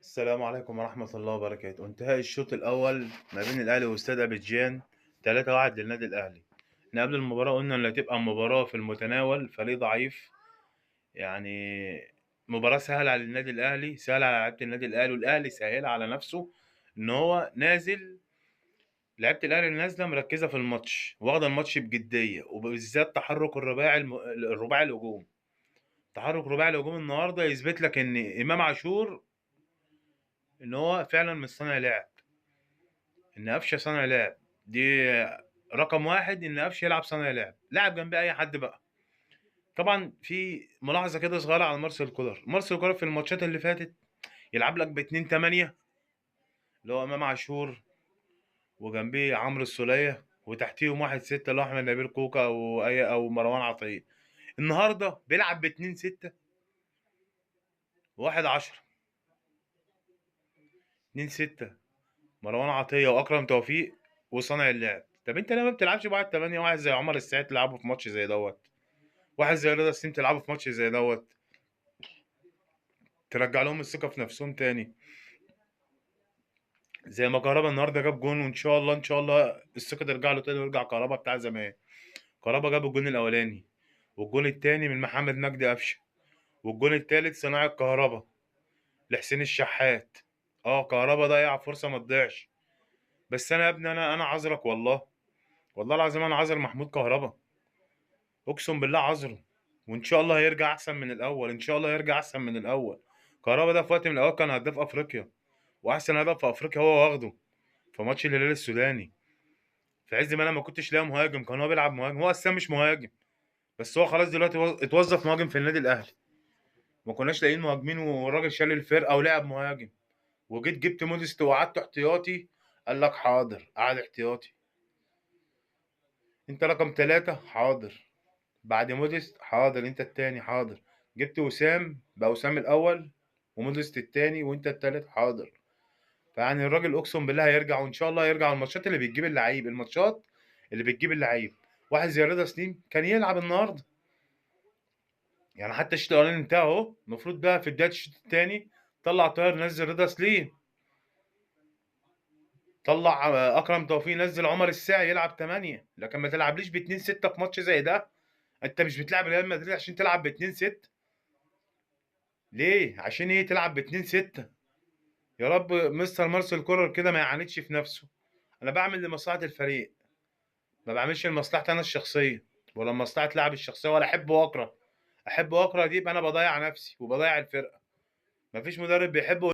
السلام عليكم ورحمة الله وبركاته. انتهى الشوط الأول ما بين الأهلي واستاد أبيجان 3-1 للنادي الأهلي. احنا قبل المباراة قلنا إن هتبقى مباراة في المتناول، فريق ضعيف يعني. مباراة سهلة على النادي الأهلي، سهلة على لعيبة النادي الأهلي، والأهلي سهلها على نفسه إن هو نازل. لعيبة الأهلي نازلة مركزة في الماتش، واخدة الماتش بجدية، وبالذات تحرك الرباعي الهجوم. تحرك رباعي الهجوم النهارده يثبت لك إن إمام عاشور إن هو فعلا مش صانع لعب، ان قفشه صانع لعب. دي رقم واحد، ان قفشه يلعب صانع لعب، لاعب جنب اي حد بقى. طبعا في ملاحظه كده صغيره على مارسيل كولر في الماتشات اللي فاتت يلعب لك باتنين تمانية، اللي هو امام عاشور وجنبيه عمرو السوليه وتحتيهم واحد ستة اللي هو احمد نبيل كوكا او مروان عطيه. النهارده بيلعب باتنين ستة، واحد عشرة، اتنين ستة، مروان عطيه واكرم توفيق وصانع اللعب. طب انت ليه ما بتلعبش بواحد تمانية، واحد زي عمر الساعي تلعبه في ماتش زي دوت، واحد زي رضا سليم تلعبه في ماتش زي دوت، ترجع لهم الثقه في نفسهم تاني. زي ما كهربا النهارده جاب جون، وان شاء الله ان شاء الله الثقه ترجع له تاني ويرجع كهربا بتاع زمان. كهربا جاب الجون الاولاني، والجون التاني من محمد مجدي قفشه، والجون التالت صناعه كهربا لحسين الشحات. اه كهربا ضيع فرصه ما تضيعش. بس انا يا ابني انا عذرك والله، والله العظيم انا عذر محمود كهربا، اقسم بالله عذره. وان شاء الله هيرجع احسن من الاول، ان شاء الله هيرجع احسن من الاول. كهربا ده في وقت من الاوقات كان هداف افريقيا، واحسن هدف في افريقيا هو واخده في ماتش الهلال السوداني. في عز ما انا ما كنتش لاقي مهاجم، كان هو بيلعب مهاجم، هو اصلا مش مهاجم، بس هو خلاص دلوقتي اتوظف مهاجم في النادي الاهلي. ما كناش لاقيين مهاجمين، والراجل شال الفرقه ولعب مهاجم. وجيت جبت موديست وقعدته احتياطي، قال لك حاضر قعد احتياطي. انت رقم ثلاثة حاضر، بعد موديست حاضر، انت التاني حاضر. جبت وسام بقى وسام الاول، وموديست التاني، وانت التالت حاضر. فيعني الراجل اقسم بالله هيرجع، وان شاء الله هيرجع. الماتشات اللي بتجيب اللعيب، الماتشات اللي بتجيب اللعيب. واحد زي رضا سليم كان يلعب النهارده، يعني حتى الشوط الاولاني انتهى اهو، المفروض بقى في بدايه الشوط الثاني طلع طاهر نزل رضا سليم، طلع اكرم توفيق نزل عمر الساعي يلعب 8. لكن ما تلعبليش ب 2 6 في ماتش زي ده. انت مش بتلعب ريال مدريد عشان تلعب ب 2 6. ليه؟ عشان ايه تلعب ب 2 6؟ يا رب مستر مارسيل كولر كده ما يعاندش في نفسه. انا بعمل لمصلحه الفريق، ما بعملش لمصلحتي انا الشخصيه، ولا مصلحه لاعب الشخصيه، ولا احب واكره. احب واكره دي يبقى انا بضيع نفسي وبضيع الفرقه. مفيش مدرب بيحب